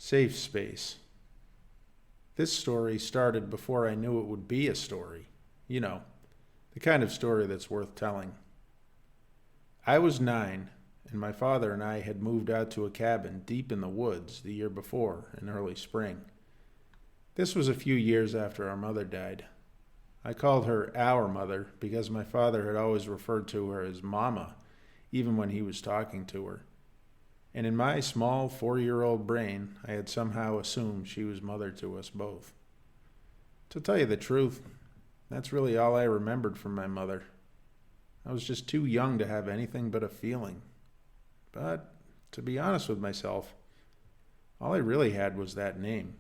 Safe space. This story started before I knew it would be a story. You know, the kind of story that's worth telling. I was 9, and my father and I had moved out to a cabin deep in the woods the year before in early spring. This was a few years after our mother died. I called her our mother because my father had always referred to her as Mama, even when he was talking to her. And in my small 4-year-old brain, I had somehow assumed she was mother to us both. To tell you the truth, that's really all I remembered from my mother. I was just too young to have anything but a feeling. But, to be honest with myself, all I really had was that name.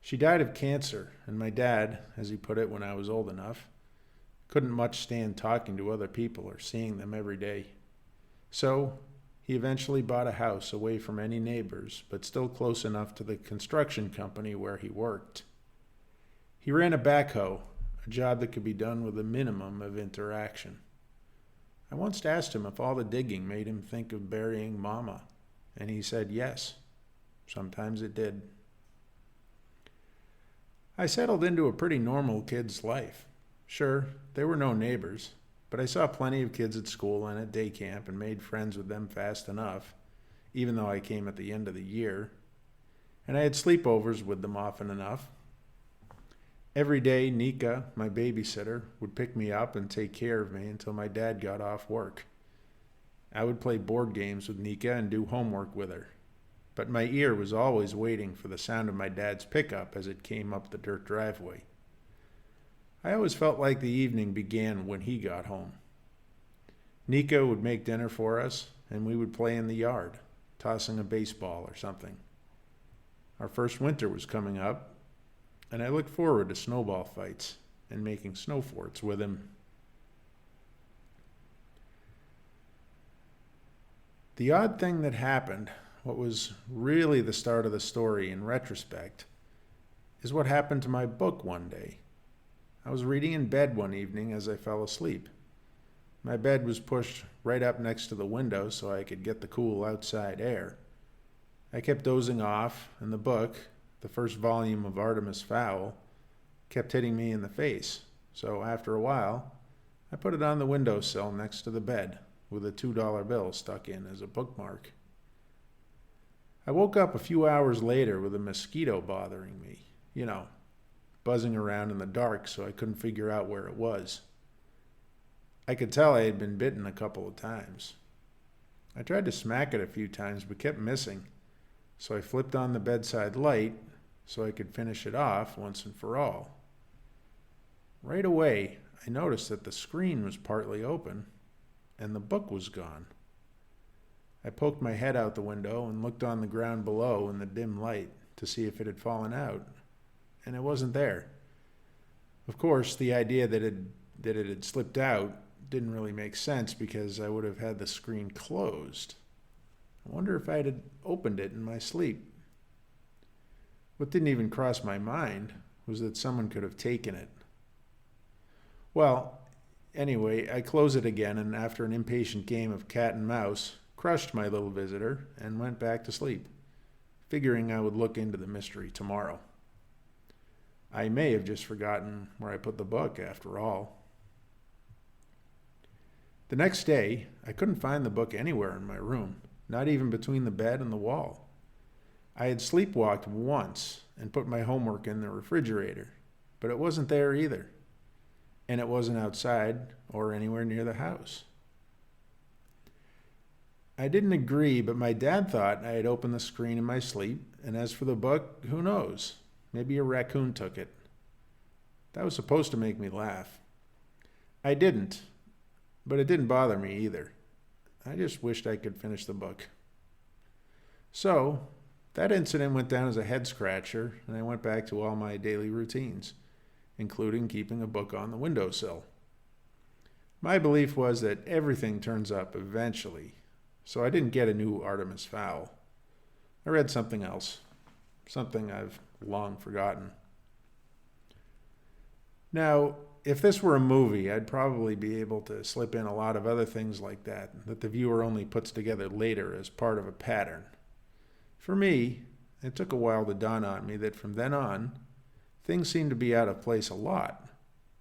She died of cancer, and my dad, as he put it when I was old enough, couldn't much stand talking to other people or seeing them every day. So, he eventually bought a house away from any neighbors, but still close enough to the construction company where he worked. He ran a backhoe, a job that could be done with a minimum of interaction. I once asked him if all the digging made him think of burying Mama, and he said yes. Sometimes it did. I settled into a pretty normal kid's life. Sure, there were no neighbors, but I saw plenty of kids at school and at day camp and made friends with them fast enough, even though I came at the end of the year. And I had sleepovers with them often enough. Every day, Nika, my babysitter, would pick me up and take care of me until my dad got off work. I would play board games with Nika and do homework with her. But my ear was always waiting for the sound of my dad's pickup as it came up the dirt driveway. I always felt like the evening began when he got home. Nika would make dinner for us, and we would play in the yard, tossing a baseball or something. Our first winter was coming up, and I looked forward to snowball fights and making snow forts with him. The odd thing that happened, what was really the start of the story in retrospect, is what happened to my book one day. I was reading in bed one evening as I fell asleep. My bed was pushed right up next to the window so I could get the cool outside air. I kept dozing off, and the book, the first volume of Artemis Fowl, kept hitting me in the face. So after a while, I put it on the windowsill next to the bed with a $2 bill stuck in as a bookmark. I woke up a few hours later with a mosquito bothering me, buzzing around in the dark so I couldn't figure out where it was. I could tell I had been bitten a couple of times. I tried to smack it a few times but kept missing, so I flipped on the bedside light so I could finish it off once and for all. Right away, I noticed that the screen was partly open and the book was gone. I poked my head out the window and looked on the ground below in the dim light to see if it had fallen out, and it wasn't there. Of course, the idea that it had slipped out didn't really make sense because I would have had the screen closed. I wonder if I had opened it in my sleep. What didn't even cross my mind was that someone could have taken it. Well, anyway, I closed it again, and after an impatient game of cat and mouse, crushed my little visitor and went back to sleep, figuring I would look into the mystery tomorrow. I may have just forgotten where I put the book after all. The next day, I couldn't find the book anywhere in my room, not even between the bed and the wall. I had sleepwalked once and put my homework in the refrigerator, but it wasn't there either. And it wasn't outside or anywhere near the house. I didn't agree, but my dad thought I had opened the screen in my sleep, and as for the book, who knows? Maybe a raccoon took it. That was supposed to make me laugh. I didn't, but it didn't bother me either. I just wished I could finish the book. So, that incident went down as a head scratcher, and I went back to all my daily routines, including keeping a book on the windowsill. My belief was that everything turns up eventually, so I didn't get a new Artemis Fowl. I read something else, something I've long forgotten. Now, if this were a movie, I'd probably be able to slip in a lot of other things like that the viewer only puts together later as part of a pattern. For me, it took a while to dawn on me that from then on, things seemed to be out of place a lot,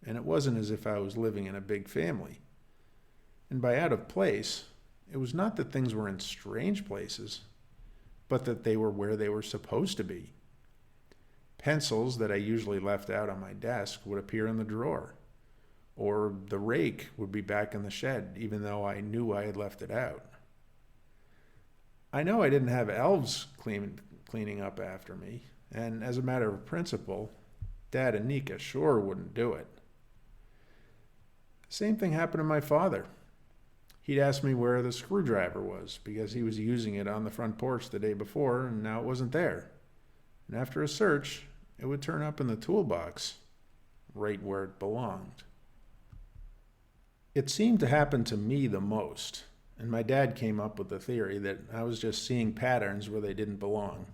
and it wasn't as if I was living in a big family. And by out of place, it was not that things were in strange places, but that they were where they were supposed to be. Pencils that I usually left out on my desk would appear in the drawer, or the rake would be back in the shed, even though I knew I had left it out. I know I didn't have elves cleaning up after me, and as a matter of principle, Dad and Nika sure wouldn't do it. Same thing happened to my father. He'd ask me where the screwdriver was because he was using it on the front porch the day before and now it wasn't there. And after a search, it would turn up in the toolbox, right where it belonged. It seemed to happen to me the most, and my dad came up with the theory that I was just seeing patterns where they didn't belong.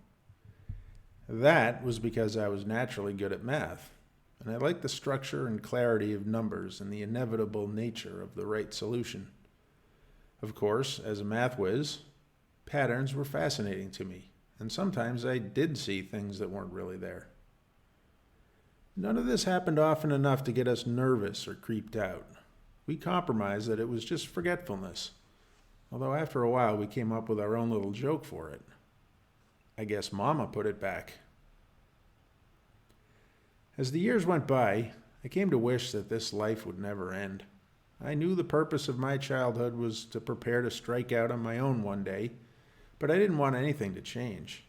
That was because I was naturally good at math, and I liked the structure and clarity of numbers and the inevitable nature of the right solution. Of course, as a math whiz, patterns were fascinating to me, and sometimes I did see things that weren't really there. None of this happened often enough to get us nervous or creeped out. We compromised that it was just forgetfulness, although after a while we came up with our own little joke for it. I guess Mama put it back. As the years went by, I came to wish that this life would never end. I knew the purpose of my childhood was to prepare to strike out on my own one day, but I didn't want anything to change.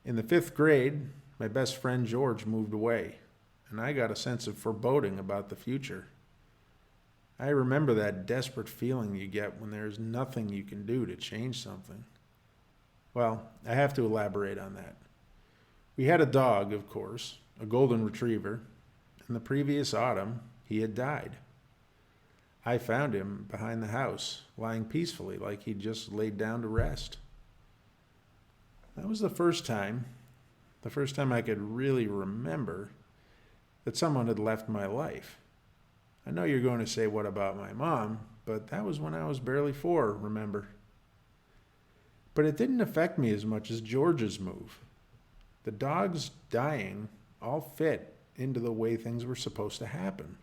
In the 5th grade, my best friend George moved away, and I got a sense of foreboding about the future. I remember that desperate feeling you get when there's nothing you can do to change something. Well, I have to elaborate on that. We had a dog, of course, a golden retriever, and the previous autumn, he had died. I found him behind the house, lying peacefully like he'd just laid down to rest. That was the first time I could really remember that someone had left my life. I know you're going to say, what about my mom? But that was when I was barely 4, remember? But it didn't affect me as much as George's move. The dog's dying all fit into the way things were supposed to happen.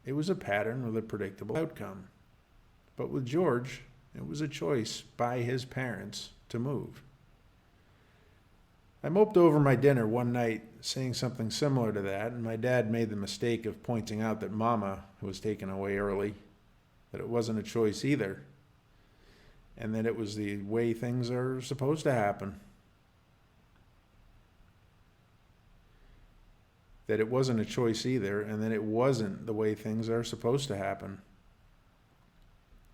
It was a pattern with a predictable outcome. But with George, it was a choice by his parents to move. I moped over my dinner one night saying something similar to that, and my dad made the mistake of pointing out that Mama was taken away early, that it wasn't a choice either, and that it was the way things are supposed to happen. That it wasn't a choice either, and that it wasn't the way things are supposed to happen.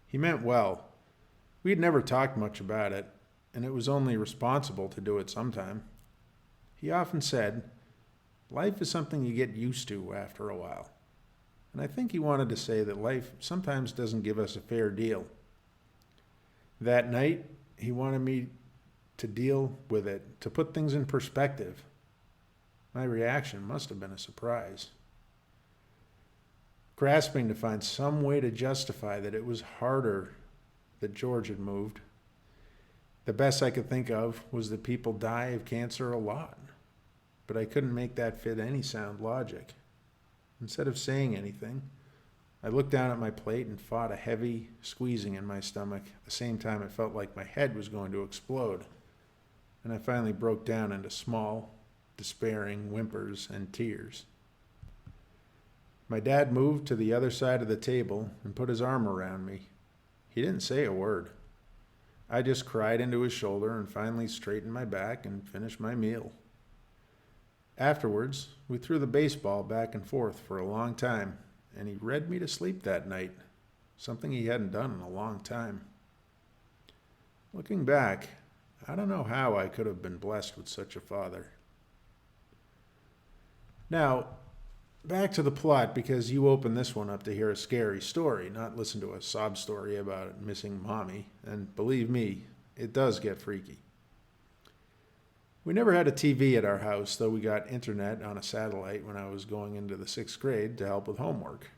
He meant well. We had never talked much about it, and it was only responsible to do it sometime. He often said, life is something you get used to after a while. And I think he wanted to say that life sometimes doesn't give us a fair deal. That night, he wanted me to deal with it, to put things in perspective. My reaction must have been a surprise. Grasping to find some way to justify that it was harder that George had moved. The best I could think of was that people die of cancer a lot, but I couldn't make that fit any sound logic. Instead of saying anything, I looked down at my plate and fought a heavy squeezing in my stomach. At the same time, it felt like my head was going to explode, and I finally broke down into small, despairing whimpers and tears. My dad moved to the other side of the table and put his arm around me. He didn't say a word. I just cried into his shoulder and finally straightened my back and finished my meal. Afterwards, we threw the baseball back and forth for a long time, and he read me to sleep that night, something he hadn't done in a long time. Looking back, I don't know how I could have been blessed with such a father. Now, back to the plot, because you opened this one up to hear a scary story, not listen to a sob story about missing mommy. And believe me, it does get freaky. We never had a TV at our house, though we got internet on a satellite when I was going into the 6th grade to help with homework.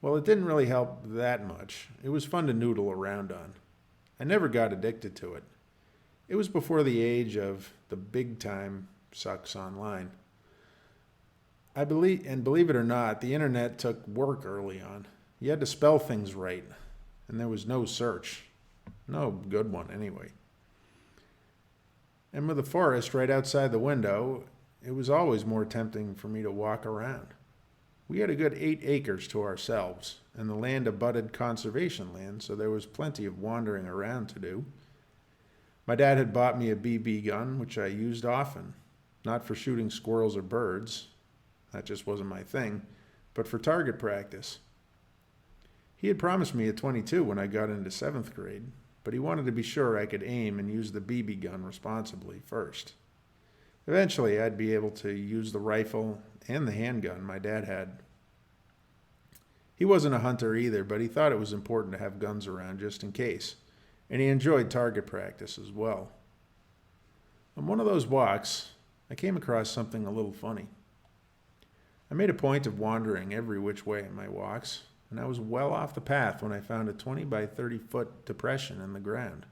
Well, it didn't really help that much. It was fun to noodle around on. I never got addicted to it. It was before the age of the big time sucks online. Believe it or not, the internet took work early on. You had to spell things right, and there was no search. No good one, anyway. And with the forest right outside the window, it was always more tempting for me to walk around. We had a good 8 acres to ourselves, and the land abutted conservation land, so there was plenty of wandering around to do. My dad had bought me a BB gun, which I used often, not for shooting squirrels or birds, that just wasn't my thing, but for target practice. He had promised me a .22 when I got into 7th grade, but he wanted to be sure I could aim and use the BB gun responsibly first. Eventually, I'd be able to use the rifle and the handgun my dad had. He wasn't a hunter either, but he thought it was important to have guns around just in case, and he enjoyed target practice as well. On one of those walks, I came across something a little funny. I made a point of wandering every which way in my walks, and I was well off the path when I found a 20 by 30 foot depression in the ground.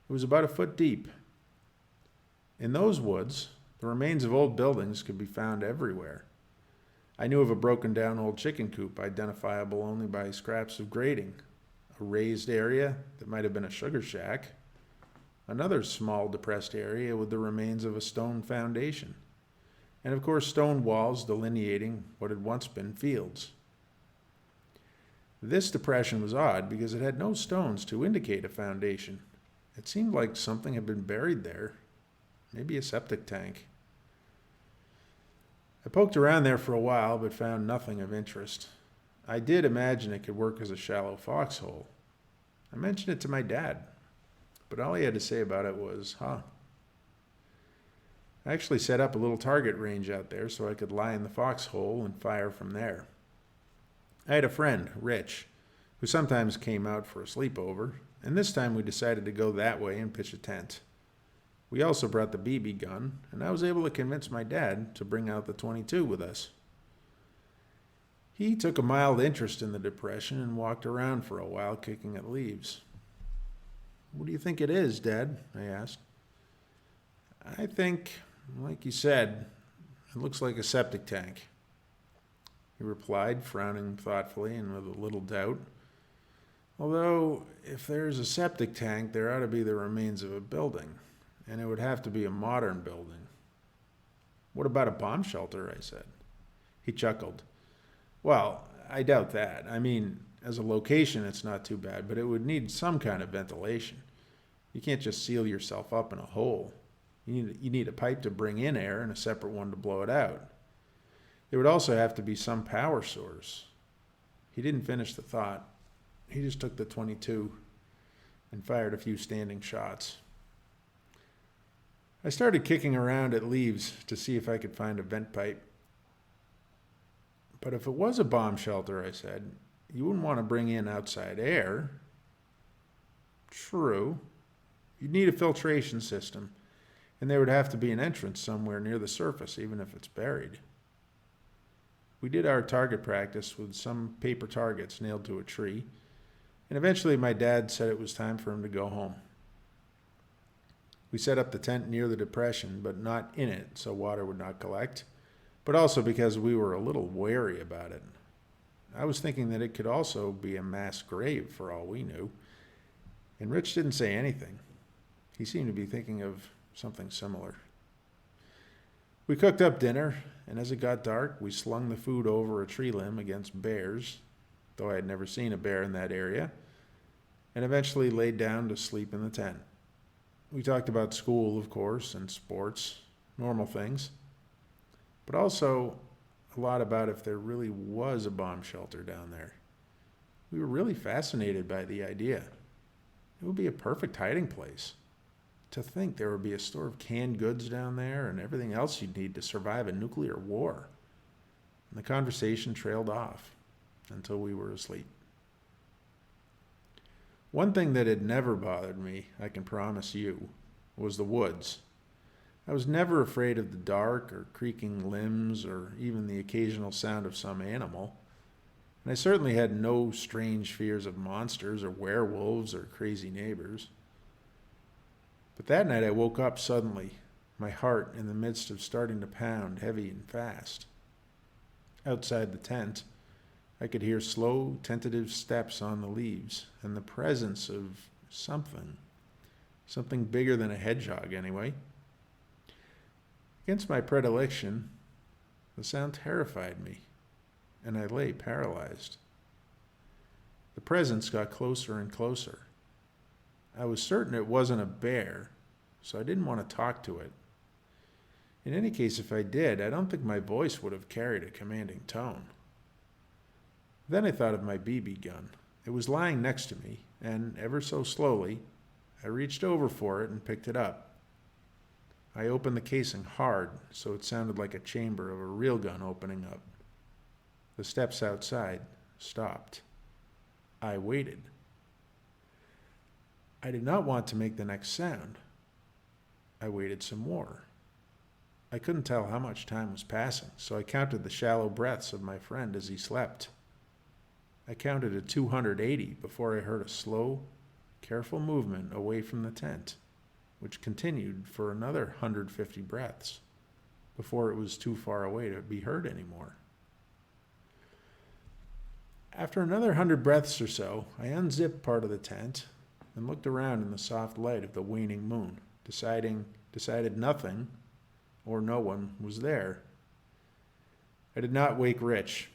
It was about a foot deep. In those woods, the remains of old buildings could be found everywhere. I knew of a broken down old chicken coop identifiable only by scraps of grating, a raised area that might have been a sugar shack, another small depressed area with the remains of a stone foundation, and of course stone walls delineating what had once been fields. This depression was odd because it had no stones to indicate a foundation. It seemed like something had been buried there, maybe a septic tank. I poked around there for a while but found nothing of interest. I did imagine it could work as a shallow foxhole. I mentioned it to my dad, but all he had to say about it was, huh. I actually set up a little target range out there so I could lie in the foxhole and fire from there. I had a friend, Rich, who sometimes came out for a sleepover, and this time we decided to go that way and pitch a tent. We also brought the BB gun, and I was able to convince my dad to bring out the .22 with us. He took a mild interest in the depression and walked around for a while kicking at leaves. "What do you think it is, Dad?" I asked. "I think, like you said, it looks like a septic tank," he replied, frowning thoughtfully and with a little doubt. "Although, if there's a septic tank, there ought to be the remains of a building, and it would have to be a modern building." "What about a bomb shelter?" I said. He chuckled. "Well, I doubt that. I mean, as a location, it's not too bad, but it would need some kind of ventilation. You can't just seal yourself up in a hole. You need a pipe to bring in air and a separate one to blow it out. There would also have to be some power source." He didn't finish the thought. He just took the .22 and fired a few standing shots. I started kicking around at leaves to see if I could find a vent pipe. "But if it was a bomb shelter," I said, "you wouldn't want to bring in outside air." "True. You'd need a filtration system, and there would have to be an entrance somewhere near the surface, even if it's buried." We did our target practice with some paper targets nailed to a tree, and eventually my dad said it was time for him to go home. We set up the tent near the depression, but not in it so water would not collect, but also because we were a little wary about it. I was thinking that it could also be a mass grave for all we knew, and Rich didn't say anything. He seemed to be thinking of something similar. We cooked up dinner, and as it got dark, we slung the food over a tree limb against bears, though I had never seen a bear in that area, and eventually laid down to sleep in the tent. We talked about school, of course, and sports, normal things, but also a lot about if there really was a bomb shelter down there. We were really fascinated by the idea. It would be a perfect hiding place. To think there would be a store of canned goods down there and everything else you'd need to survive a nuclear war. And the conversation trailed off until we were asleep. One thing that had never bothered me, I can promise you, was the woods. I was never afraid of the dark or creaking limbs or even the occasional sound of some animal. And I certainly had no strange fears of monsters or werewolves or crazy neighbors. But that night I woke up suddenly, my heart in the midst of starting to pound heavy and fast. Outside the tent, I could hear slow, tentative steps on the leaves and the presence of something. Something bigger than a hedgehog, anyway. Against my predilection, the sound terrified me, and I lay paralyzed. The presence got closer and closer. I was certain it wasn't a bear, so I didn't want to talk to it. In any case, if I did, I don't think my voice would have carried a commanding tone. Then I thought of my BB gun. It was lying next to me, and ever so slowly, I reached over for it and picked it up. I opened the casing hard, so it sounded like a chamber of a real gun opening up. The steps outside stopped. I waited. I did not want to make the next sound. I waited some more. I couldn't tell how much time was passing, so I counted the shallow breaths of my friend as he slept. I counted to 280 before I heard a slow, careful movement away from the tent, which continued for another 150 breaths before it was too far away to be heard anymore. After another 100 breaths or so, I unzipped part of the tent and looked around in the soft light of the waning moon, decided nothing or no one was there. I did not wake Rich.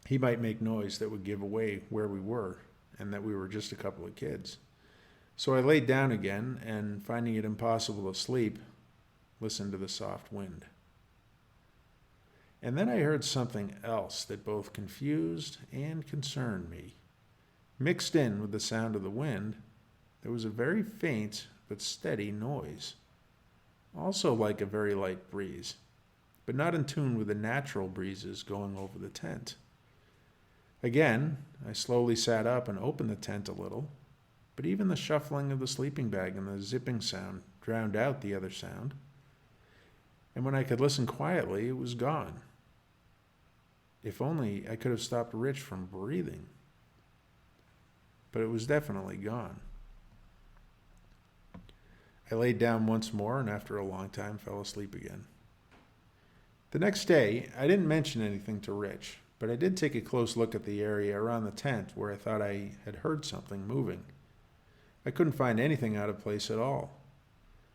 He might make noise that would give away where we were and that we were just a couple of kids. So I laid down again and, finding it impossible to sleep, listened to the soft wind. And then I heard something else that both confused and concerned me. Mixed in with the sound of the wind, there was a very faint but steady noise, also like a very light breeze, but not in tune with the natural breezes going over the tent. Again, I slowly sat up and opened the tent a little, but even the shuffling of the sleeping bag and the zipping sound drowned out the other sound. And when I could listen quietly, it was gone. If only I could have stopped Rich from breathing. But it was definitely gone. I laid down once more and after a long time fell asleep again. The next day, I didn't mention anything to Rich, but I did take a close look at the area around the tent where I thought I had heard something moving. I couldn't find anything out of place at all.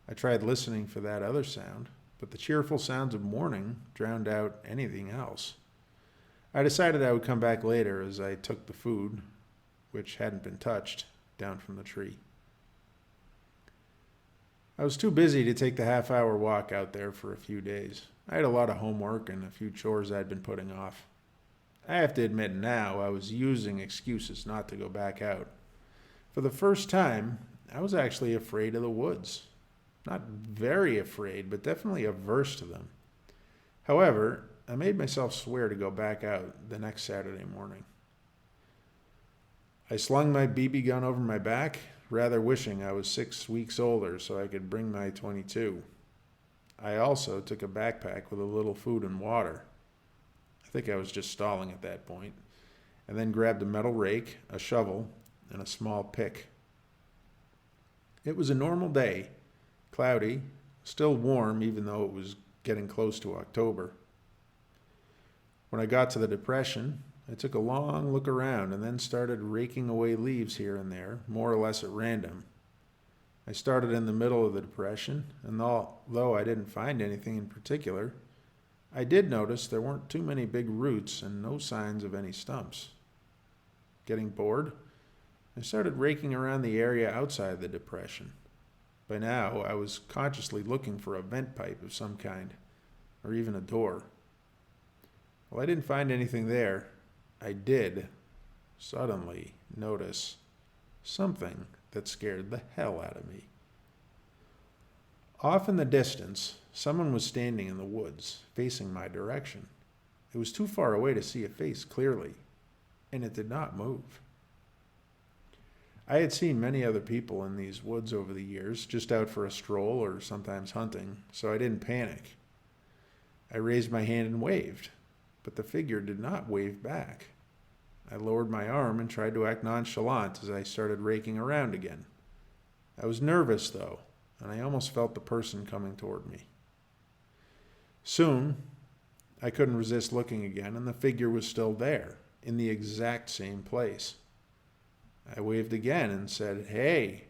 I tried listening for that other sound, but the cheerful sounds of morning drowned out anything else. I decided I would come back later as I took the food, which hadn't been touched, down from the tree. I was too busy to take the half-hour walk out there for a few days. I had a lot of homework and a few chores I'd been putting off. I have to admit now I was using excuses not to go back out. For the first time, I was actually afraid of the woods. Not very afraid, but definitely averse to them. However, I made myself swear to go back out the next Saturday morning. I slung my BB gun over my back, rather wishing I was 6 weeks older so I could bring my .22. I also took a backpack with a little food and water. I think I was just stalling at that point, and then grabbed a metal rake, a shovel, and a small pick. It was a normal day, cloudy, still warm even though it was getting close to October. When I got to the depression, I took a long look around and then started raking away leaves here and there, more or less at random. I started in the middle of the depression, and although I didn't find anything in particular, I did notice there weren't too many big roots and no signs of any stumps. Getting bored, I started raking around the area outside the depression. By now, I was consciously looking for a vent pipe of some kind, or even a door. While I didn't find anything there, I did suddenly notice something that scared the hell out of me. Off in the distance, someone was standing in the woods, facing my direction. It was too far away to see a face clearly, and it did not move. I had seen many other people in these woods over the years, just out for a stroll or sometimes hunting, so I didn't panic. I raised my hand and waved, but the figure did not wave back. I lowered my arm and tried to act nonchalant as I started raking around again. I was nervous, though, and I almost felt the person coming toward me. Soon, I couldn't resist looking again, and the figure was still there, in the exact same place. I waved again and said, "Hey,"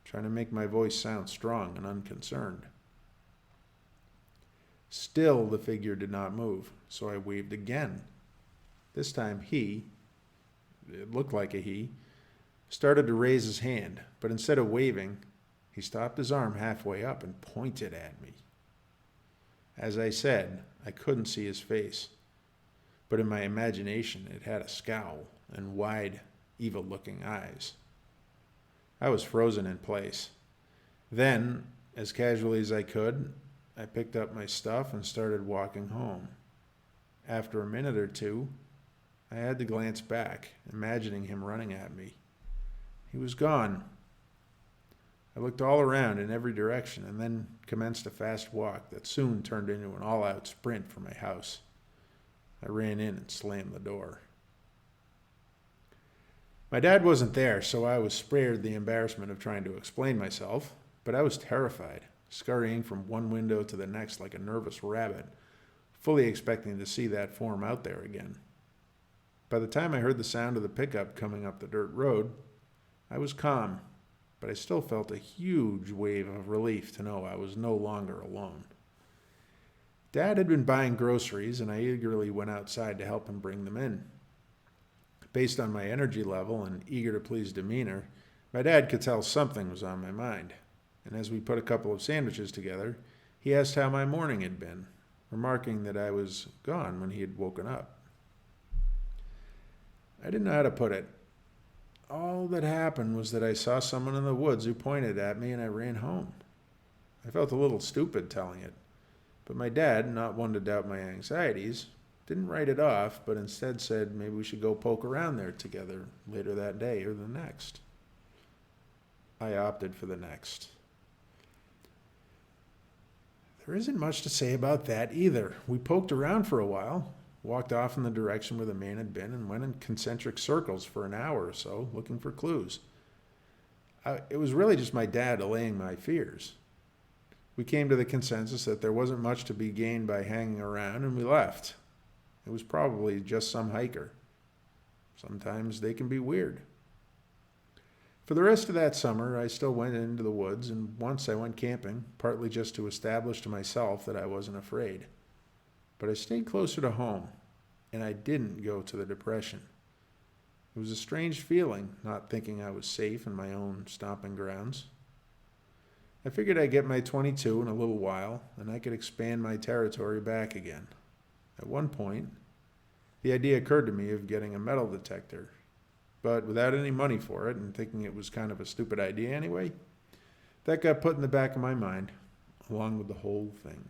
trying to make my voice sound strong and unconcerned. Still, the figure did not move, so I waved again. This time it looked like a he, started to raise his hand, but instead of waving, he stopped his arm halfway up and pointed at me. As I said, I couldn't see his face, but in my imagination it had a scowl and wide, evil-looking eyes. I was frozen in place. Then, as casually as I could, I picked up my stuff and started walking home. After a minute or two, I had to glance back, imagining him running at me. He was gone. I looked all around in every direction and then commenced a fast walk that soon turned into an all-out sprint for my house. I ran in and slammed the door. My dad wasn't there, so I was spared the embarrassment of trying to explain myself, but I was terrified, scurrying from one window to the next like a nervous rabbit, fully expecting to see that form out there again. By the time I heard the sound of the pickup coming up the dirt road, I was calm, but I still felt a huge wave of relief to know I was no longer alone. Dad had been buying groceries, and I eagerly went outside to help him bring them in. Based on my energy level and eager-to-please demeanor, my dad could tell something was on my mind, and as we put a couple of sandwiches together, he asked how my morning had been, remarking that I was gone when he had woken up. I didn't know how to put it. All that happened was that I saw someone in the woods who pointed at me, and I ran home. I felt a little stupid telling it, but my dad, not one to doubt my anxieties, didn't write it off, but instead said maybe we should go poke around there together later that day or the next. I opted for the next. There isn't much to say about that either. We poked around for a while, walked off in the direction where the man had been, and went in concentric circles for an hour or so looking for clues. It was really just my dad allaying my fears. We came to the consensus that there wasn't much to be gained by hanging around, and we left. It was probably just some hiker. Sometimes they can be weird. For the rest of that summer, I still went into the woods, and once I went camping, partly just to establish to myself that I wasn't afraid. But I stayed closer to home, and I didn't go to the depression. It was a strange feeling, not thinking I was safe in my own stomping grounds. I figured I'd get my 22 in a little while, and I could expand my territory back again. At one point, the idea occurred to me of getting a metal detector, but without any money for it and thinking it was kind of a stupid idea anyway, that got put in the back of my mind, along with the whole thing.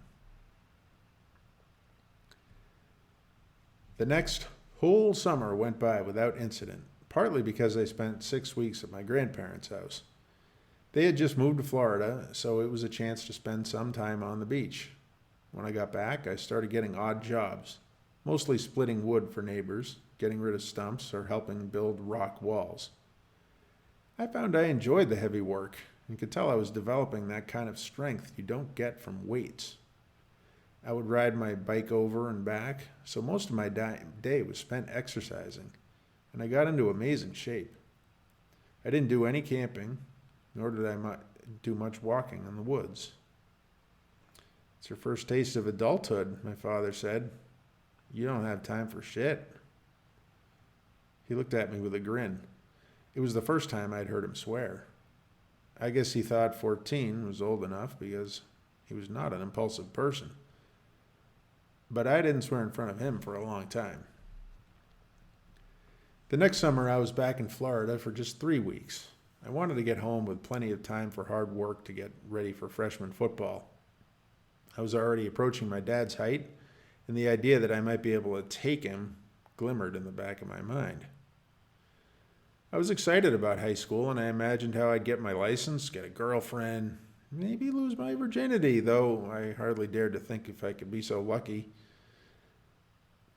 The next whole summer went by without incident, partly because I spent 6 weeks at my grandparents' house. They had just moved to Florida, so it was a chance to spend some time on the beach. When I got back, I started getting odd jobs, mostly splitting wood for neighbors, getting rid of stumps, or helping build rock walls. I found I enjoyed the heavy work and could tell I was developing that kind of strength you don't get from weights. I would ride my bike over and back, so most of my day was spent exercising, and I got into amazing shape. I didn't do any camping, nor did I do much walking in the woods. "It's your first taste of adulthood," my father said. "You don't have time for shit." He looked at me with a grin. It was the first time I'd heard him swear. I guess he thought 14 was old enough because he was not an impulsive person. But I didn't swear in front of him for a long time. The next summer, I was back in Florida for just 3 weeks. I wanted to get home with plenty of time for hard work to get ready for freshman football. I was already approaching my dad's height, and the idea that I might be able to take him glimmered in the back of my mind. I was excited about high school, and I imagined how I'd get my license, get a girlfriend, maybe lose my virginity, though I hardly dared to think if I could be so lucky.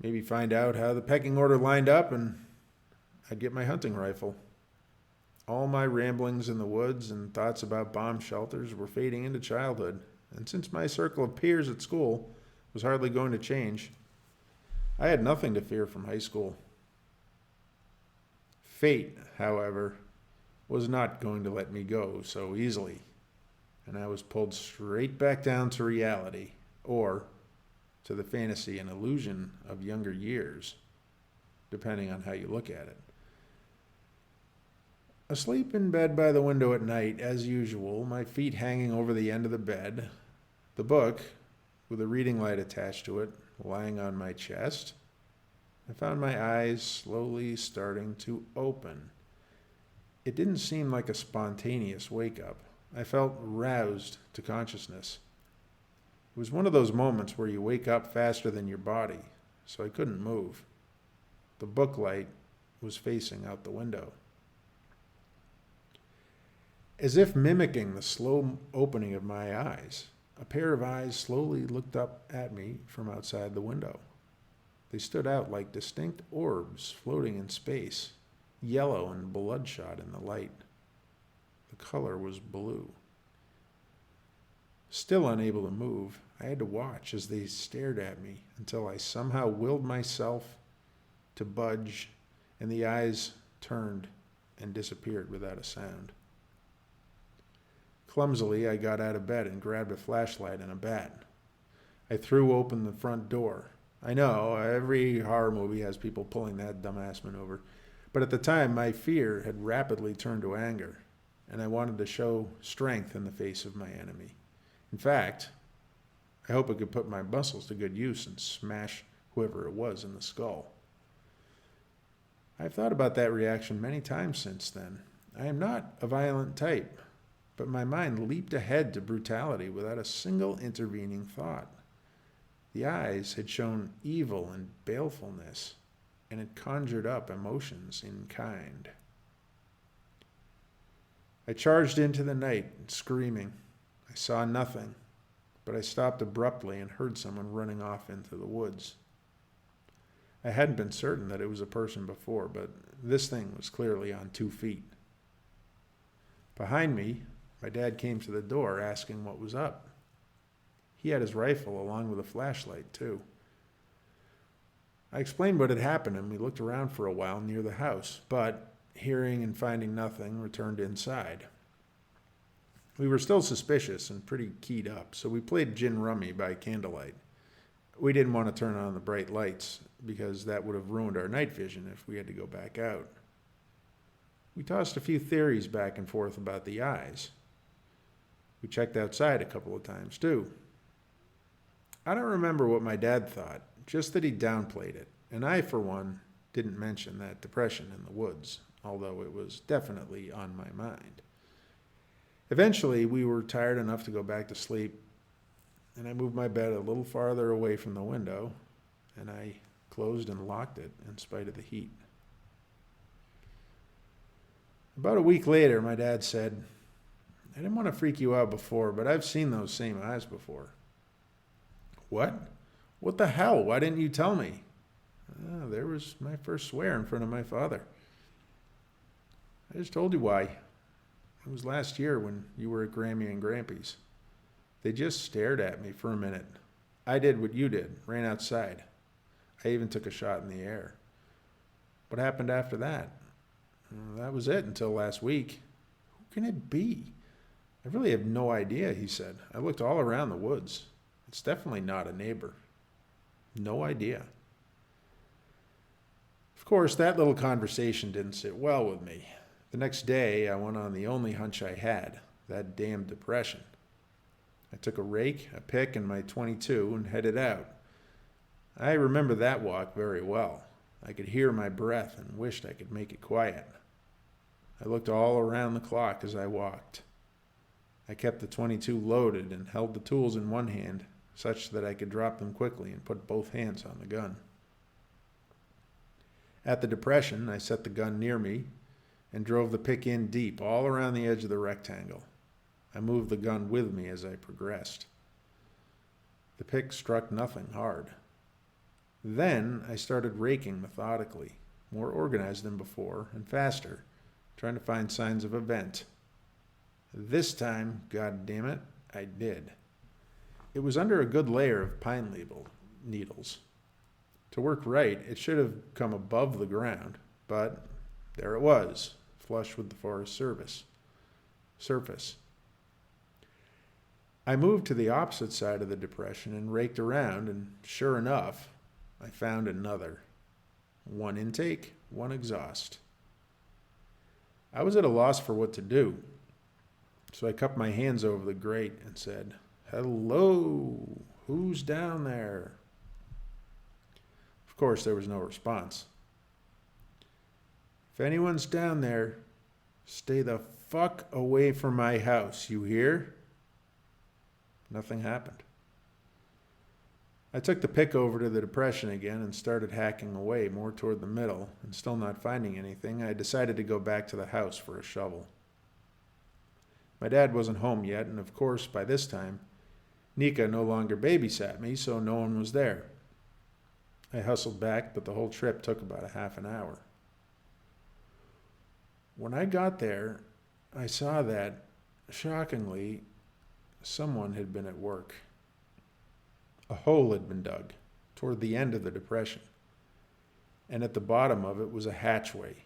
Maybe find out how the pecking order lined up, and I'd get my hunting rifle. All my ramblings in the woods and thoughts about bomb shelters were fading into childhood, and since my circle of peers at school was hardly going to change, I had nothing to fear from high school. Fate, however, was not going to let me go so easily, and I was pulled straight back down to reality, or to the fantasy and illusion of younger years, depending on how you look at it. Asleep in bed by the window at night, as usual, my feet hanging over the end of the bed, the book, with a reading light attached to it, lying on my chest, I found my eyes slowly starting to open. It didn't seem like a spontaneous wake-up. I felt roused to consciousness. It was one of those moments where you wake up faster than your body, so I couldn't move. The book light was facing out the window. As if mimicking the slow opening of my eyes, a pair of eyes slowly looked up at me from outside the window. They stood out like distinct orbs floating in space, yellow and bloodshot in the light. The color was blue. Still unable to move, I had to watch as they stared at me until I somehow willed myself to budge, and the eyes turned and disappeared without a sound. Clumsily, I got out of bed and grabbed a flashlight and a bat. I threw open the front door. I know, every horror movie has people pulling that dumbass maneuver, but at the time, my fear had rapidly turned to anger, and I wanted to show strength in the face of my enemy. In fact, I hope I could put my muscles to good use and smash whoever it was in the skull. I've thought about that reaction many times since then. I am not a violent type, but my mind leaped ahead to brutality without a single intervening thought. The eyes had shown evil and balefulness, and it conjured up emotions in kind. I charged into the night, screaming. I saw nothing, but I stopped abruptly and heard someone running off into the woods. I hadn't been certain that it was a person before, but this thing was clearly on 2 feet. Behind me, my dad came to the door asking what was up. He had his rifle along with a flashlight, too. I explained what had happened, and we looked around for a while near the house, but, hearing and finding nothing, returned inside. We were still suspicious and pretty keyed up, so we played gin rummy by candlelight. We didn't want to turn on the bright lights, because that would have ruined our night vision if we had to go back out. We tossed a few theories back and forth about the eyes. We checked outside a couple of times, too. I don't remember what my dad thought, just that he downplayed it, and I, for one, didn't mention that depression in the woods, although it was definitely on my mind. Eventually, we were tired enough to go back to sleep, and I moved my bed a little farther away from the window, and I closed and locked it in spite of the heat. About a week later, my dad said, "I didn't want to freak you out before, but I've seen those same eyes before." "What? What the hell? Why didn't you tell me?" There was my first swear in front of my father. "I just told you why. It was last year when you were at Grammy and Grampy's. They just stared at me for a minute. I did what you did, ran outside. I even took a shot in the air. What happened after that? That was it until last week." "Who can it be?" "I really have no idea," he said. "I looked all around the woods. It's definitely not a neighbor. No idea." Of course, that little conversation didn't sit well with me. The next day, I went on the only hunch I had, that damn depression. I took a rake, a pick, and my .22 and headed out. I remember that walk very well. I could hear my breath and wished I could make it quiet. I looked all around the clock as I walked. I kept the .22 loaded and held the tools in one hand, such that I could drop them quickly and put both hands on the gun. At the depression, I set the gun near me and drove the pick in deep, all around the edge of the rectangle. I moved the gun with me as I progressed. The pick struck nothing hard. Then I started raking methodically, more organized than before and faster, trying to find signs of a vent. This time, God damn it, I did. It was under a good layer of pine needles. To work right, it should have come above the ground, but there it was, flush with the forest surface. I moved to the opposite side of the depression and raked around, and sure enough, I found another. One intake, one exhaust. I was at a loss for what to do, so I cupped my hands over the grate and said, "Hello, who's down there?" Of course, there was no response. "If anyone's down there, stay the fuck away from my house, you hear?" Nothing happened. I took the pick over to the depression again and started hacking away more toward the middle, and still not finding anything, I decided to go back to the house for a shovel. My dad wasn't home yet, and of course, by this time, Nika no longer babysat me, so no one was there. I hustled back, but the whole trip took about a half an hour. When I got there, I saw that, shockingly, someone had been at work. A hole had been dug toward the end of the depression, and at the bottom of it was a hatchway.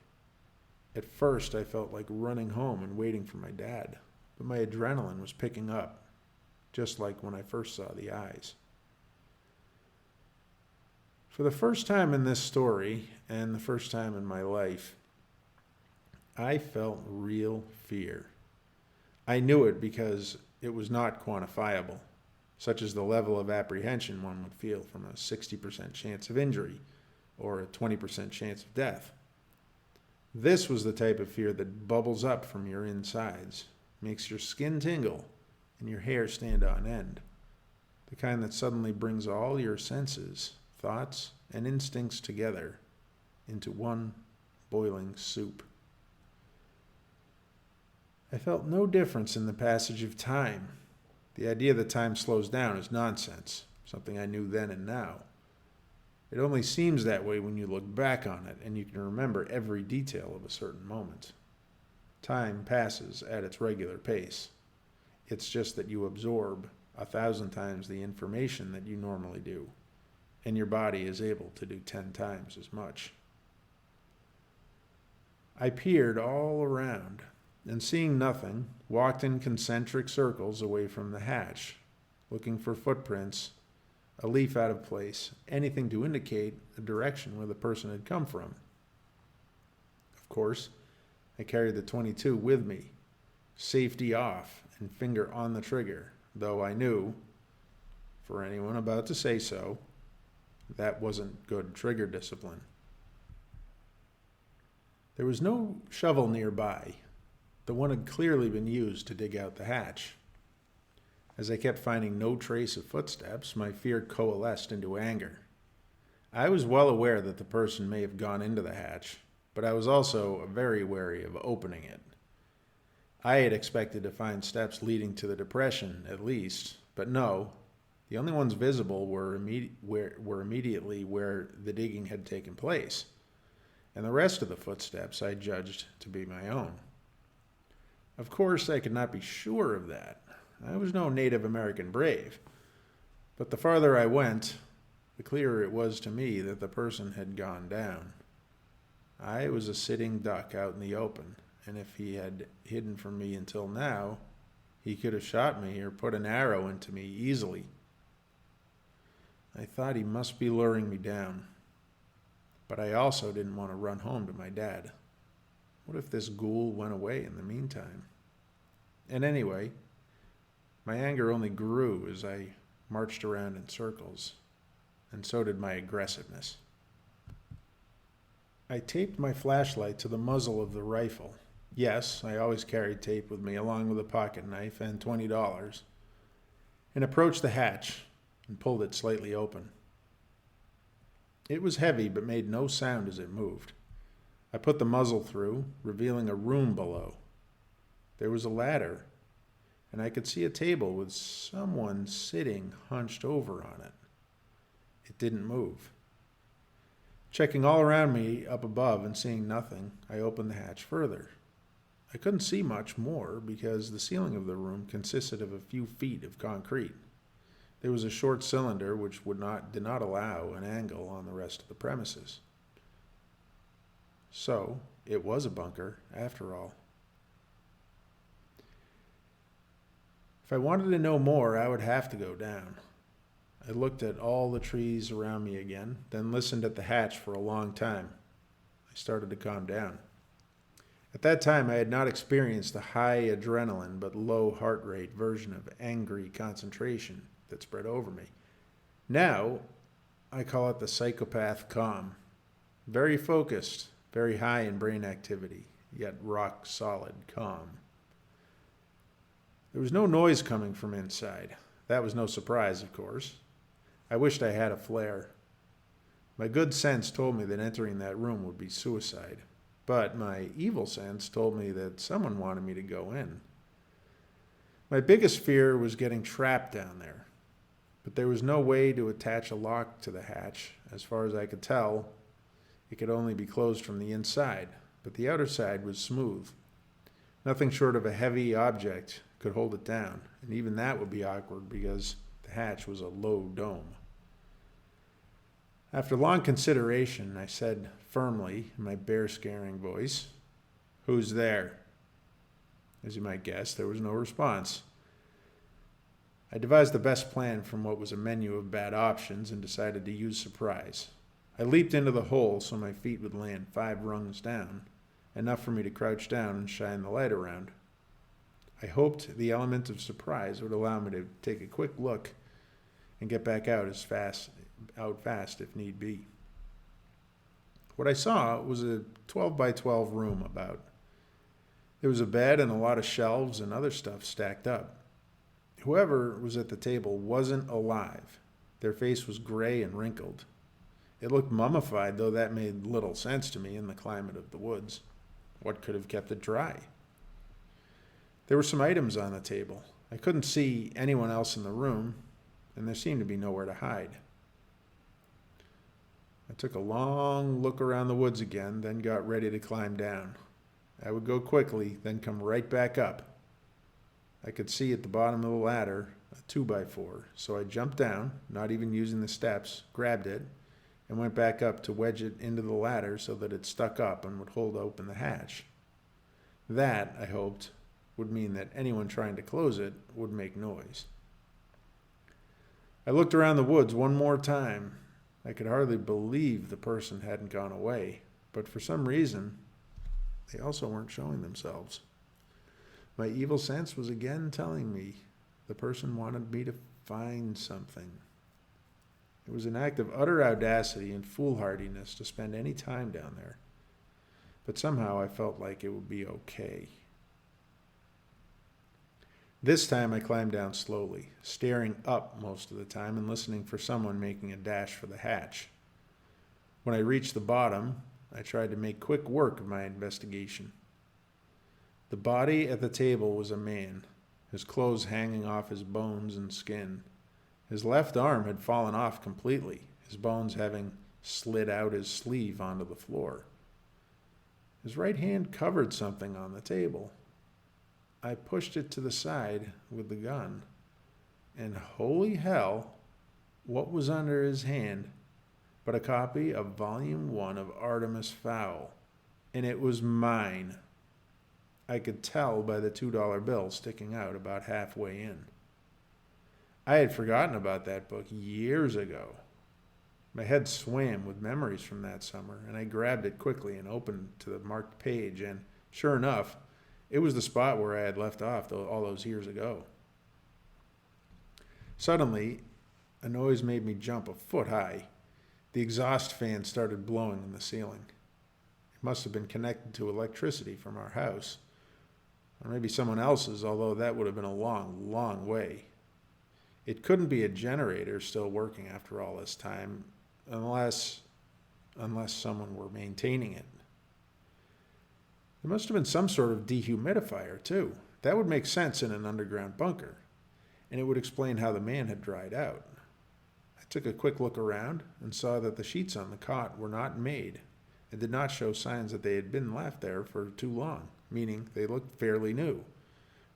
At first, I felt like running home and waiting for my dad, but my adrenaline was picking up, just like when I first saw the eyes. For the first time in this story, and the first time in my life, I felt real fear. I knew it because it was not quantifiable, such as the level of apprehension one would feel from a 60% chance of injury or a 20% chance of death. This was the type of fear that bubbles up from your insides, makes your skin tingle and your hair stand on end, the kind that suddenly brings all your senses, thoughts, and instincts together into one boiling soup. I felt no difference in the passage of time. The idea that time slows down is nonsense, something I knew then and now. It only seems that way when you look back on it and you can remember every detail of a certain moment. Time passes at its regular pace. It's just that you absorb 1,000 times the information that you normally do, and your body is able to do 10 times as much. I peered all around, and seeing nothing, walked in concentric circles away from the hatch, looking for footprints, a leaf out of place, anything to indicate the direction where the person had come from. Of course, I carried the .22 with me, safety off and finger on the trigger, though I knew, for anyone about to say so, that wasn't good trigger discipline. There was no shovel nearby. The one had clearly been used to dig out the hatch. As I kept finding no trace of footsteps, my fear coalesced into anger. I was well aware that the person may have gone into the hatch, but I was also very wary of opening it. I had expected to find steps leading to the depression, at least, but no. The only ones visible were immediately where the digging had taken place, and the rest of the footsteps I judged to be my own. Of course, I could not be sure of that. I was no Native American brave, but the farther I went, the clearer it was to me that the person had gone down. I was a sitting duck out in the open, and if he had hidden from me until now, he could have shot me or put an arrow into me easily. I thought he must be luring me down, but I also didn't want to run home to my dad. What if this ghoul went away in the meantime? And anyway, my anger only grew as I marched around in circles, and so did my aggressiveness. I taped my flashlight to the muzzle of the rifle. Yes, I always carried tape with me along with a pocket knife and $20, and approached the hatch and pulled it slightly open. It was heavy but made no sound as it moved. I put the muzzle through, revealing a room below. There was a ladder, and I could see a table with someone sitting hunched over on it. It didn't move. Checking all around me up above and seeing nothing, I opened the hatch further. I couldn't see much more because the ceiling of the room consisted of a few feet of concrete. There was a short cylinder which did not allow an angle on the rest of the premises. So, it was a bunker, after all. If I wanted to know more, I would have to go down. I looked at all the trees around me again, then listened at the hatch for a long time. I started to calm down. At that time, I had not experienced the high adrenaline but low heart rate version of angry concentration that spread over me. Now, I call it the psychopath calm. Very focused, very high in brain activity, yet rock solid calm. There was no noise coming from inside. That was no surprise, of course. I wished I had a flare. My good sense told me that entering that room would be suicide, but my evil sense told me that someone wanted me to go in. My biggest fear was getting trapped down there, but there was no way to attach a lock to the hatch. As far as I could tell, it could only be closed from the inside, but the outer side was smooth. Nothing short of a heavy object could hold it down, and even that would be awkward because the hatch was a low dome. After long consideration, I said firmly in my bear-scaring voice, "Who's there?" As you might guess, there was no response. I devised the best plan from what was a menu of bad options and decided to use surprise. I leaped into the hole so my feet would land 5 rungs down, enough for me to crouch down and shine the light around. I hoped the element of surprise would allow me to take a quick look and get back out fast if need be. What I saw was a 12 by 12 room about. There was a bed and a lot of shelves and other stuff stacked up. Whoever was at the table wasn't alive. Their face was gray and wrinkled. It looked mummified, though that made little sense to me in the climate of the woods. What could have kept it dry? There were some items on the table. I couldn't see anyone else in the room, and there seemed to be nowhere to hide. I took a long look around the woods again, then got ready to climb down. I would go quickly, then come right back up. I could see at the bottom of the ladder a 2x4, so I jumped down, not even using the steps, grabbed it, and went back up to wedge it into the ladder so that it stuck up and would hold open the hatch. That, I hoped, would mean that anyone trying to close it would make noise. I looked around the woods one more time. I could hardly believe the person hadn't gone away, but for some reason, they also weren't showing themselves. My evil sense was again telling me the person wanted me to find something. It was an act of utter audacity and foolhardiness to spend any time down there, but somehow I felt like it would be okay. This time I climbed down slowly, staring up most of the time and listening for someone making a dash for the hatch. When I reached the bottom, I tried to make quick work of my investigation. The body at the table was a man, his clothes hanging off his bones and skin. His left arm had fallen off completely, his bones having slid out his sleeve onto the floor. His right hand covered something on the table. I pushed it to the side with the gun, and holy hell, what was under his hand but a copy of Volume 1 of Artemis Fowl, and it was mine. I could tell by the $2 bill sticking out about halfway in. I had forgotten about that book years ago. My head swam with memories from that summer, and I grabbed it quickly and opened to the marked page, and sure enough, it was the spot where I had left off all those years ago. Suddenly, a noise made me jump a foot high. The exhaust fan started blowing in the ceiling. It must have been connected to electricity from our house, or maybe someone else's, although that would have been a long, long way. It couldn't be a generator still working after all this time, unless someone were maintaining it. There must have been some sort of dehumidifier, too. That would make sense in an underground bunker, and it would explain how the man had dried out. I took a quick look around and saw that the sheets on the cot were not made and did not show signs that they had been left there for too long. meaning they looked fairly new,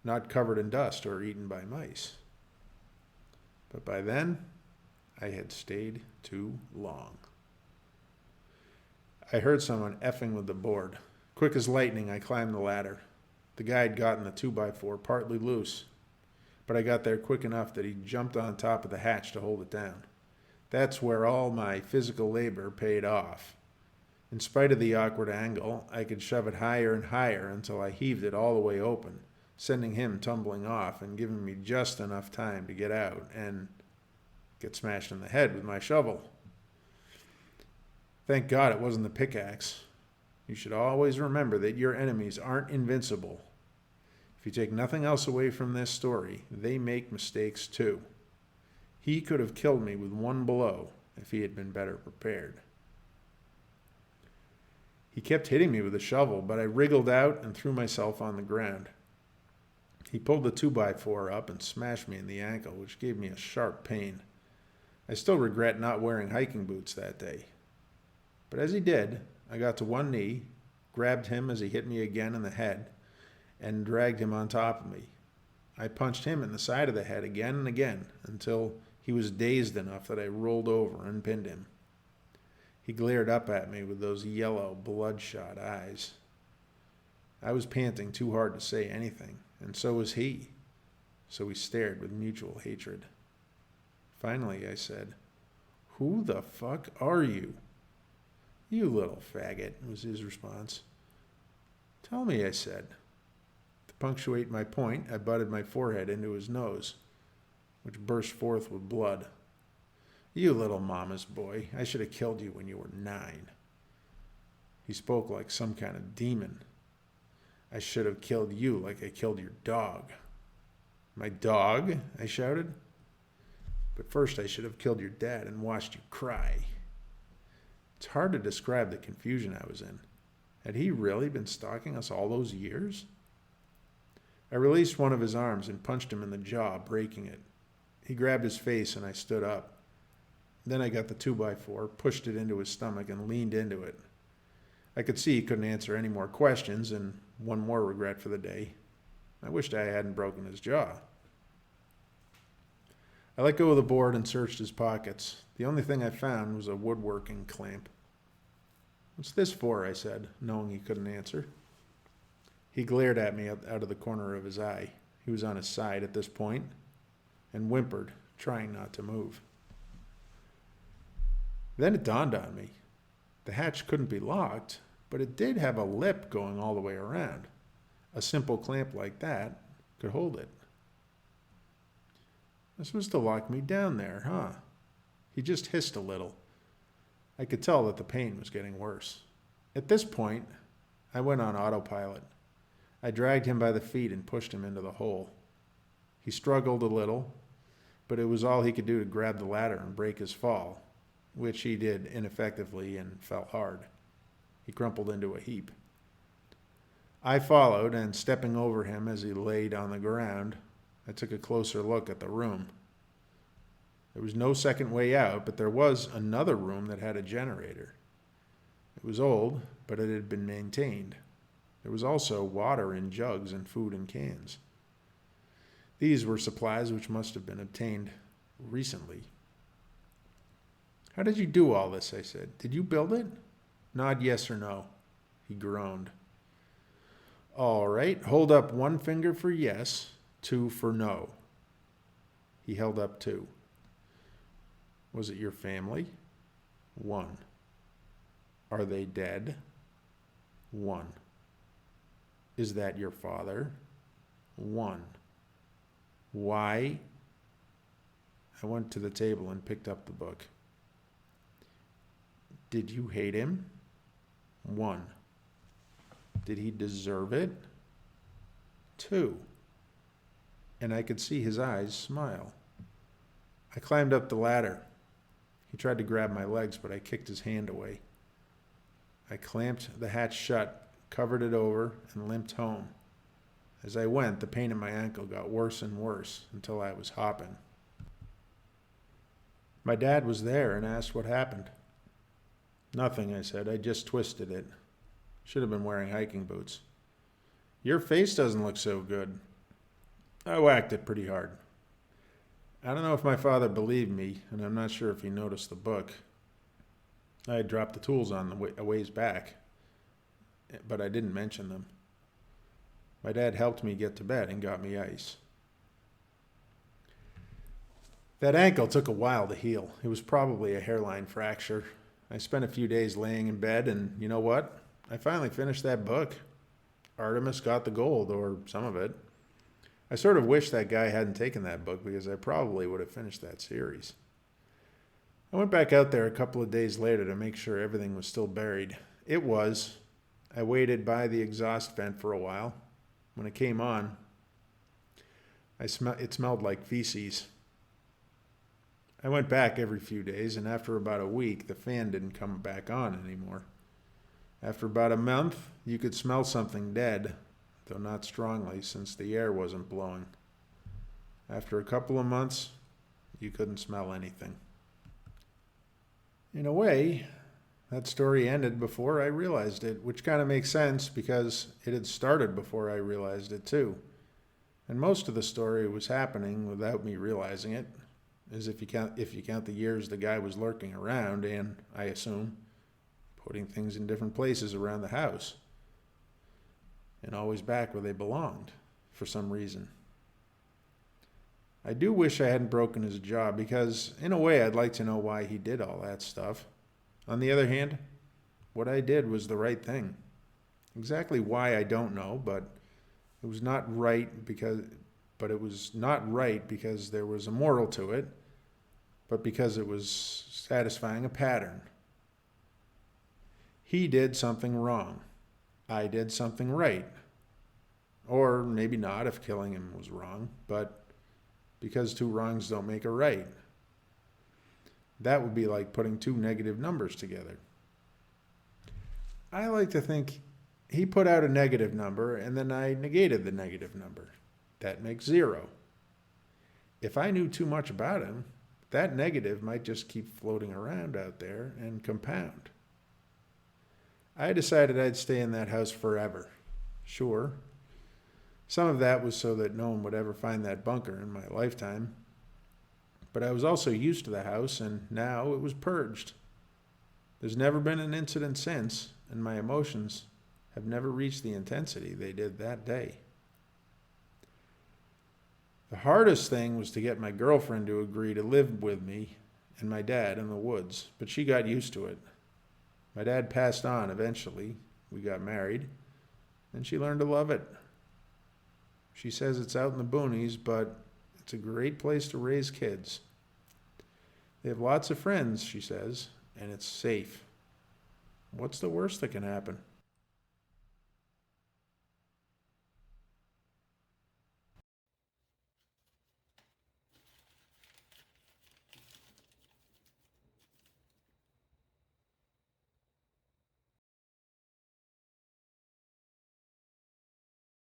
not covered in dust or eaten by mice. But by then, I had stayed too long. I heard someone effing with the board. Quick as lightning, I climbed the ladder. The guy had gotten the 2x4 partly loose, but I got there quick enough that he jumped on top of the hatch to hold it down. That's where all my physical labor paid off. In spite of the awkward angle, I could shove it higher and higher until I heaved it all the way open, sending him tumbling off and giving me just enough time to get out and get smashed in the head with my shovel. Thank God it wasn't the pickaxe. You should always remember that your enemies aren't invincible. If you take nothing else away from this story, they make mistakes too. He could have killed me with one blow if he had been better prepared. He kept hitting me with a shovel, but I wriggled out and threw myself on the ground. He pulled the 2x4 up and smashed me in the ankle, which gave me a sharp pain. I still regret not wearing hiking boots that day. But as he did, I got to one knee, grabbed him as he hit me again in the head, and dragged him on top of me. I punched him in the side of the head again and again until he was dazed enough that I rolled over and pinned him. He glared up at me with those yellow, bloodshot eyes. I was panting too hard to say anything, and so was he. So we stared with mutual hatred. Finally, I said, "Who the fuck are you?" "You little faggot," was his response. "Tell me," I said. To punctuate my point, I butted my forehead into his nose, which burst forth with blood. "You little mama's boy, I should have killed you when you were 9. He spoke like some kind of demon. "I should have killed you like I killed your dog." "My dog?" I shouted. "But first I should have killed your dad and watched you cry." It's hard to describe the confusion I was in. Had he really been stalking us all those years? I released one of his arms and punched him in the jaw, breaking it. He grabbed his face and I stood up. Then I got the 2x4, pushed it into his stomach, and leaned into it. I could see he couldn't answer any more questions, and one more regret for the day. I wished I hadn't broken his jaw. I let go of the board and searched his pockets. The only thing I found was a woodworking clamp. "What's this for?" I said, knowing he couldn't answer. He glared at me out of the corner of his eye. He was on his side at this point, and whimpered, trying not to move. Then it dawned on me. The hatch couldn't be locked, but it did have a lip going all the way around. A simple clamp like that could hold it. This was to lock me down there, huh? He just hissed a little. I could tell that the pain was getting worse. At this point, I went on autopilot. I dragged him by the feet and pushed him into the hole. He struggled a little, but it was all he could do to grab the ladder and break his fall, which he did ineffectively and fell hard. He crumpled into a heap. I followed, and stepping over him as he laid on the ground, I took a closer look at the room. There was no second way out, but there was another room that had a generator. It was old, but it had been maintained. There was also water in jugs and food in cans. These were supplies which must have been obtained recently. "How did you do all this?" I said. "Did you build it?" "Nod yes or no." He groaned. "All right, hold up one finger for yes, 2 for no." He held up 2. "Was it your family?" 1. "Are they dead?" 1. "Is that your father?" 1. "Why?" I went to the table and picked up the book. "Did you hate him?" 1. "Did he deserve it?" 2. And I could see his eyes smile. I climbed up the ladder. He tried to grab my legs, but I kicked his hand away. I clamped the hatch shut, covered it over, and limped home. As I went, the pain in my ankle got worse and worse until I was hopping. My dad was there and asked what happened. "Nothing," I said. "I just twisted it. Should have been wearing hiking boots." Your face doesn't look so good. I whacked it pretty hard. I don't know if my father believed me, and I'm not sure if he noticed the book. I had dropped the tools on a ways back, but I didn't mention them. My dad helped me get to bed and got me ice. That ankle took a while to heal. It was probably a hairline fracture. I spent a few days laying in bed, and you know what? I finally finished that book. Artemis got the gold, or some of it. I sort of wish that guy hadn't taken that book because I probably would have finished that series. I went back out there a couple of days later to make sure everything was still buried. It was. I waited by the exhaust vent for a while. When it came on, it smelled like feces. I went back every few days, and after about a week, the fan didn't come back on anymore. After about a month, you could smell something dead, though not strongly since the air wasn't blowing. After a couple of months, you couldn't smell anything. In a way, that story ended before I realized it, which kind of makes sense because it had started before I realized it too. And most of the story was happening without me realizing it, as if you count the years the guy was lurking around and, I assume, putting things in different places around the house. And always back where they belonged, for some reason. I do wish I hadn't broken his jaw because, in a way, I'd like to know why he did all that stuff. On the other hand, what I did was the right thing. Exactly why I don't know, but it was not right because there was a moral to it, but because it was satisfying a pattern. He did something wrong. I did something right. Or maybe not if killing him was wrong, but because two wrongs don't make a right. That would be like putting two negative numbers together. I like to think he put out a negative number and then I negated the negative number. That makes 0. If I knew too much about him, that negative might just keep floating around out there and compound. I decided I'd stay in that house forever. Sure. Some of that was so that no one would ever find that bunker in my lifetime. But I was also used to the house, and now it was purged. There's never been an incident since, and my emotions have never reached the intensity they did that day. The hardest thing was to get my girlfriend to agree to live with me and my dad in the woods, but she got used to it. My dad passed on eventually. We got married, and she learned to love it. She says it's out in the boonies, but it's a great place to raise kids. They have lots of friends, she says, and it's safe. What's the worst that can happen?